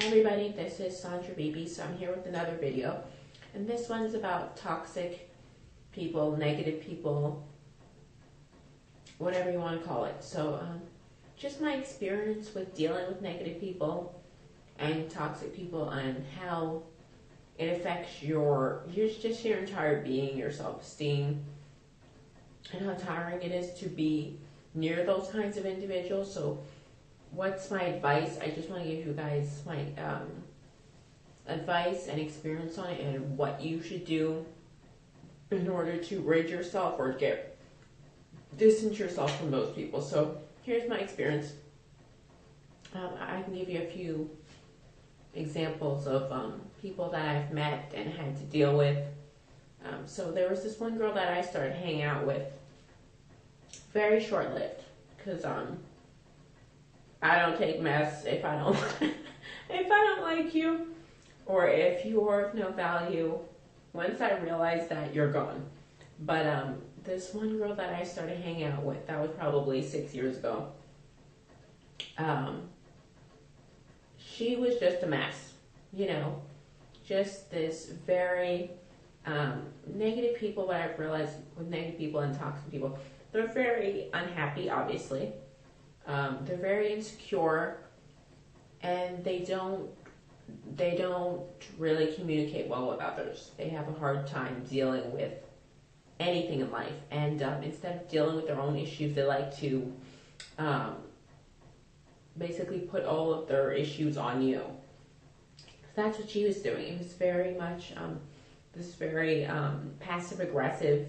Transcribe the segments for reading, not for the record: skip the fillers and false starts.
Hi everybody, this is Sandra Beebe, so I'm here with another video. And this one's about toxic people, negative people, whatever you want to call it. So just my experience with dealing with negative people and toxic people and how it affects your entire being, your self-esteem, and how tiring it is to be near those kinds of individuals. So what's my advice? I just want to give you guys my advice and experience on it and what you should do in order to rid yourself or distance yourself from those people. So here's my experience. I can give you a few examples of people that I've met and had to deal with. So there was this one girl that I started hanging out with, very short-lived, because I don't take mess if I don't if I don't like you, or if you're of no value. Once I realize that, you're gone. But this one girl that I started hanging out with, that was probably 6 years ago. She was just a mess, just this very negative people. What I've realized with negative people and toxic people, they're very unhappy, obviously. They're very insecure, and they don't really communicate well with others. They have a hard time dealing with anything in life, and instead of dealing with their own issues, they like to basically put all of their issues on you. That's what she was doing. It was very much this very passive-aggressive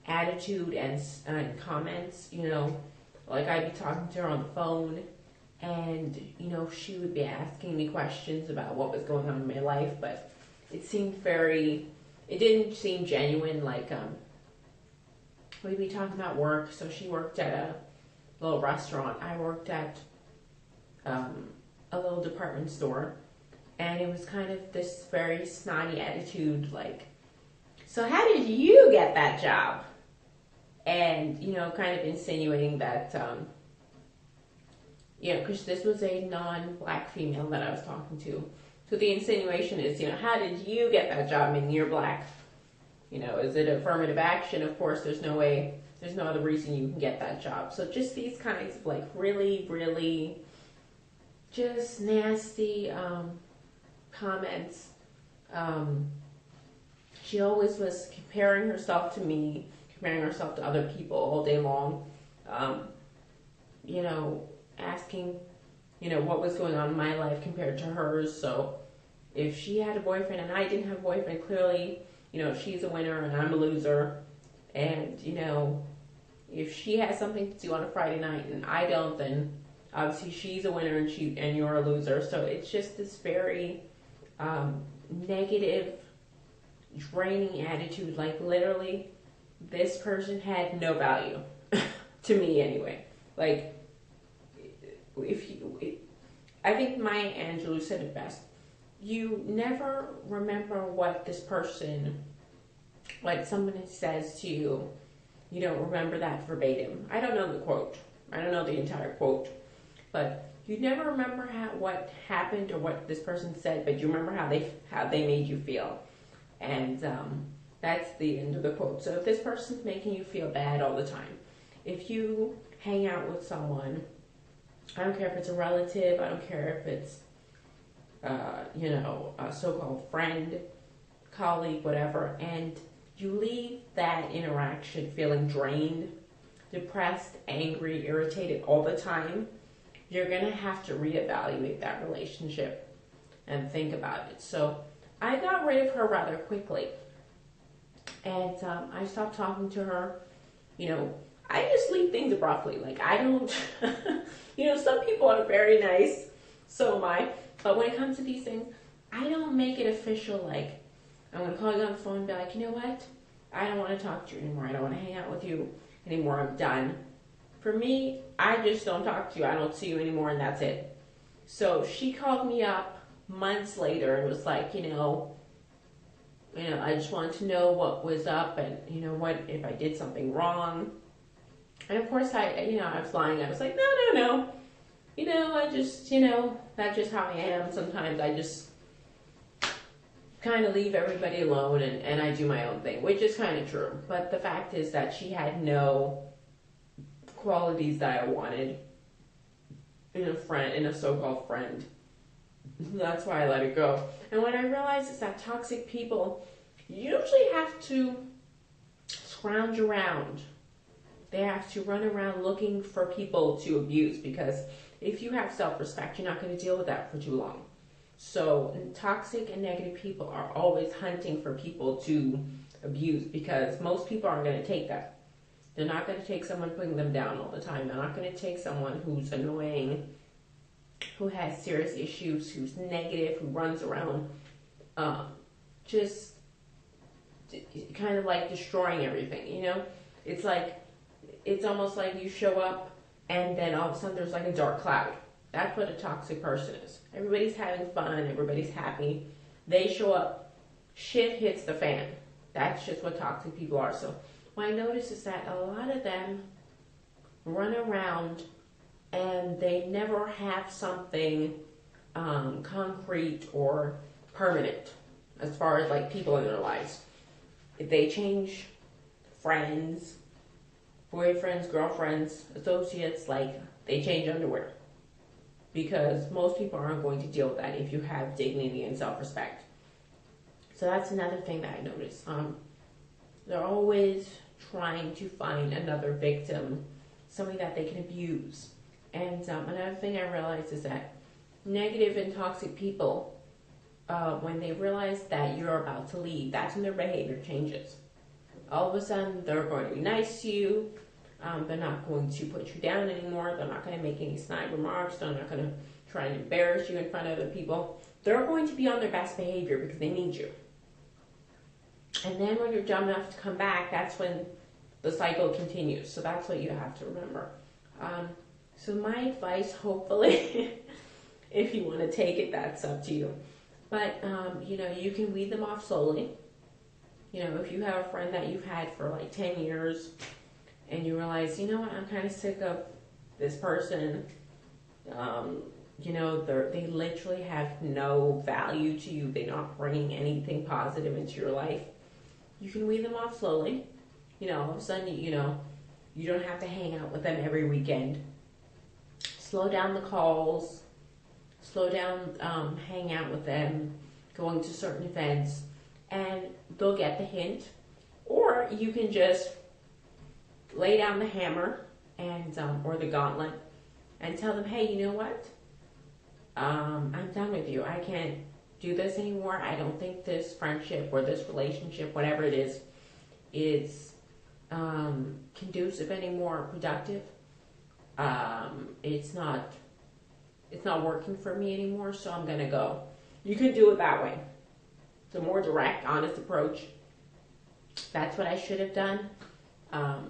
attitude and comments, like I'd be talking to her on the phone, and she would be asking me questions about what was going on in my life, but it didn't seem genuine. Like we'd be talking about work. So she worked at a little restaurant. I worked at a little department store, and it was kind of this very snotty attitude, like, so how did you get that job? And, kind of insinuating that, because this was a non-black female that I was talking to. So the insinuation is, how did you get that job? I mean, you're black. Is it affirmative action? Of course, there's no other reason you can get that job. So just these kinds of, like, really, really just nasty comments. She always was comparing herself to me, comparing herself to other people all day long, asking, what was going on in my life compared to hers. So if she had a boyfriend and I didn't have a boyfriend, clearly, she's a winner and I'm a loser. And, if she has something to do on a Friday night and I don't, then obviously she's a winner and you're a loser. So it's just this very negative, draining attitude. Like, literally, this person had no value to me anyway. Like, I think Maya Angelou said it best. You never remember what someone says to you. You don't remember that verbatim. I don't know the quote. I don't know the entire quote. But you never remember what happened or what this person said, but you remember how they made you feel. And that's the end of the quote. So if this person's making you feel bad all the time, if you hang out with someone, I don't care if it's a relative, I don't care if it's, a so-called friend, colleague, whatever, and you leave that interaction feeling drained, depressed, angry, irritated all the time, you're going to have to reevaluate that relationship and think about it. So I got rid of her rather quickly. And I stopped talking to her. I just leave things abruptly. Like, I don't, some people are very nice, so am I. But when it comes to these things, I don't make it official. Like, I'm going to call you on the phone and be like, you know what? I don't want to talk to you anymore. I don't want to hang out with you anymore. I'm done. For me, I just don't talk to you. I don't see you anymore, and that's it. So she called me up months later and was like, I just wanted to know what was up and, what if I did something wrong. And of course I was lying. I was like, no. I just, that's just how I am. Sometimes I just kind of leave everybody alone and I do my own thing, which is kind of true. But the fact is that she had no qualities that I wanted in a so-called friend. That's why I let it go. And what I realized is that toxic people usually have to scrounge around. They have to run around looking for people to abuse, because if you have self-respect, you're not going to deal with that for too long. So toxic and negative people are always hunting for people to abuse, because most people aren't going to take that. They're not going to take someone putting them down all the time. They're not going to take someone who's annoying, who has serious issues, who's negative, who runs around just kind of like destroying everything, It's almost like you show up and then all of a sudden there's like a dark cloud. That's what a toxic person is. Everybody's having fun, everybody's happy. They show up, shit hits the fan. That's just what toxic people are. So what I notice is that a lot of them run around and they never have something concrete or permanent as far as like people in their lives. If they change friends, boyfriends, girlfriends, associates, like they change underwear. Because most people aren't going to deal with that if you have dignity and self-respect. So that's another thing that I noticed. They're always trying to find another victim, somebody that they can abuse. And another thing I realized is that negative and toxic people, when they realize that you're about to leave, that's when their behavior changes. All of a sudden, they're going to be nice to you. They're not going to put you down anymore. They're not going to make any snide remarks. They're not going to try and embarrass you in front of other people. They're going to be on their best behavior because they need you. And then when you're dumb enough to come back, that's when the cycle continues. So that's what you have to remember. So my advice, hopefully, if you want to take it, that's up to you. But, you can weed them off slowly. If you have a friend that you've had for like 10 years and you realize, I'm kind of sick of this person, they literally have no value to you. They're not bringing anything positive into your life. You can weed them off slowly. All of a sudden, you don't have to hang out with them every weekend. Slow down the calls. Slow down hang out with them, going to certain events, and they'll get the hint. Or you can just lay down the hammer and or the gauntlet and tell them, hey, you know what? I'm done with you. I can't do this anymore. I don't think this friendship or this relationship, whatever it is conducive anymore, productive. It's not working for me anymore, so I'm gonna go. You could do it that way. It's a more direct, honest approach. That's what I should have done.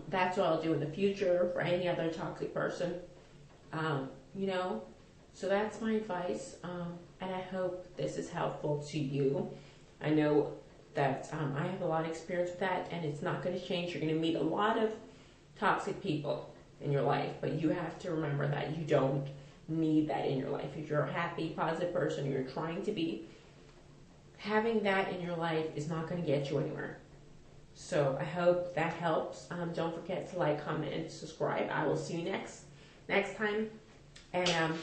That's what I'll do in the future for any other toxic person. So that's my advice, and I hope this is helpful to you. I know that I have a lot of experience with that, and it's not going to change. You're going to meet a lot of toxic people in your life, but you have to remember that you don't need that in your life. If you're a happy, positive person, you're trying to be, having that in your life is not going to get you anywhere. So I hope that helps. Don't forget to like, comment, and subscribe. I will see you next time, and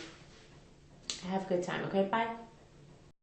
have a good time. Okay, bye.